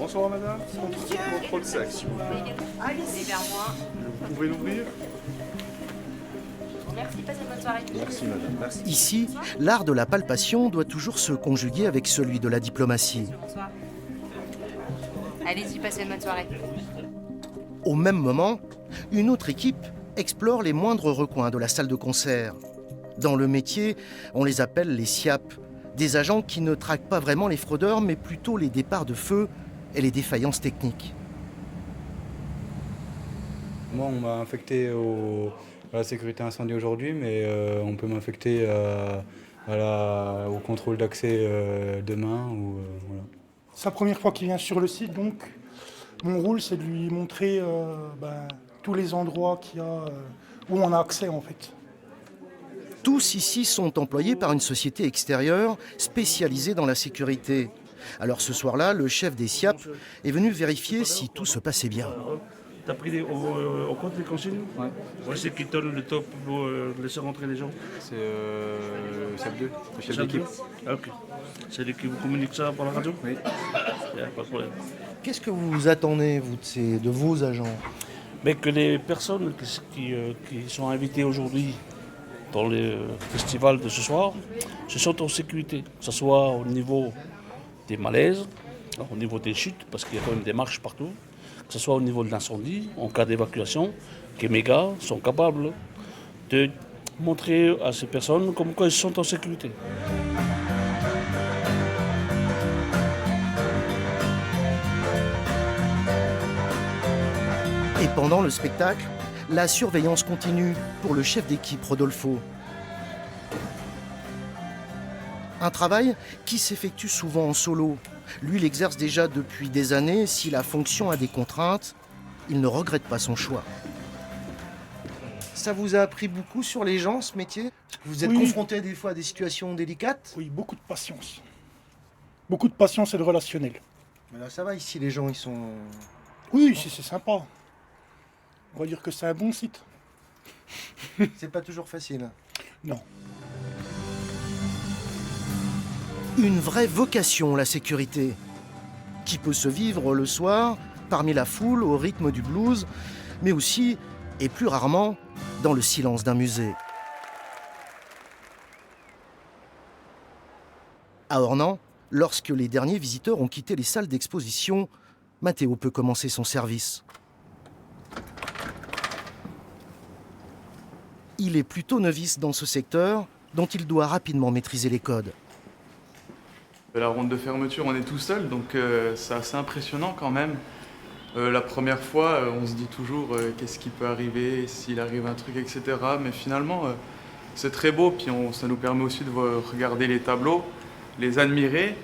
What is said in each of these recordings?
Bonsoir madame, contrôle sec s'il vous plaît. Allez vers moi. Vous pouvez l'ouvrir? Merci, passez une bonne soirée. Merci madame, merci. Ici, l'art de la palpation doit toujours se conjuguer avec celui de la diplomatie. Bonsoir. Allez-y, passez une bonne soirée. Au même moment, une autre équipe explore les moindres recoins de la salle de concert. Dans le métier, on les appelle les SIAP, des agents qui ne traquent pas vraiment les fraudeurs, mais plutôt les départs de feu et les défaillances techniques. Moi, on m'a affecté à la sécurité incendie aujourd'hui, mais on peut m'affecter au contrôle d'accès demain. Voilà. C'est la première fois qu'il vient sur le site, donc mon rôle, c'est de lui montrer tous les endroits qu'il y a, où on a accès en fait. Tous ici sont employés par une société extérieure spécialisée dans la sécurité. Alors ce soir-là, le chef des SIAP est venu vérifier si tout se passait bien. T'as pris au compte les consignes? Ouais. Ouais, c'est qui donne le top pour laisser rentrer les gens? C'est SIAP 2, le chef Chef d'équipe. Ah, ok. C'est lui qui vous communique ça par la radio? Oui. Pas de problème. Qu'est-ce que vous attendez, vous, de vos agents? Mais que les personnes qui sont invitées aujourd'hui dans le festival de ce soir se sentent en sécurité, que ce soit au niveau des malaises, au niveau des chutes, parce qu'il y a quand même des marches partout, que ce soit au niveau de l'incendie, en cas d'évacuation, que mes gars sont capables de montrer à ces personnes comme quoi ils se sentent en sécurité. Et pendant le spectacle, la surveillance continue pour le chef d'équipe Rodolfo. Un travail qui s'effectue souvent en solo. Lui l'exerce déjà depuis des années. Si la fonction a des contraintes, il ne regrette pas son choix. Ça vous a appris beaucoup sur les gens, ce métier? Vous êtes confronté des fois à des situations délicates? Oui, beaucoup de patience. Beaucoup de patience et de relationnel. Mais là, ça va, ici, les gens, ils sont... Oui, c'est sympa. On va dire que c'est un bon site. C'est pas toujours facile. Non. Une vraie vocation, la sécurité, qui peut se vivre le soir, parmi la foule, au rythme du blues, mais aussi, et plus rarement, dans le silence d'un musée. À Ornans, lorsque les derniers visiteurs ont quitté les salles d'exposition, Matteo peut commencer son service. Il est plutôt novice dans ce secteur, dont il doit rapidement maîtriser les codes. La ronde de fermeture, on est tout seul, donc c'est assez impressionnant quand même. La première fois, on se dit toujours qu'est-ce qui peut arriver, s'il arrive un truc, etc. Mais finalement, c'est très beau, puis ça nous permet aussi de regarder les tableaux, les admirer.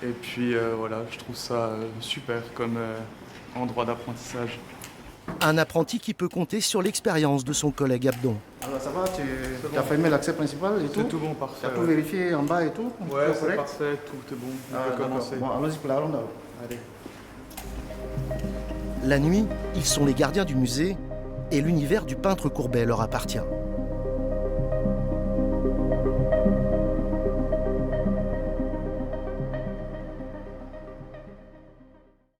Et puis voilà, je trouve ça super comme endroit d'apprentissage. Un apprenti qui peut compter sur l'expérience de son collègue Abdon. Alors ça va, tu as fermé l'accès principal et tout? C'est tout bon, parfait. Tu as tout vérifié en bas et tout? Ouais, Tout c'est correct? parfait, tout est bon. On peut commencer. Bon, allons-y pour la ronde alors. Allez. La nuit, ils sont les gardiens du musée et l'univers du peintre Courbet leur appartient.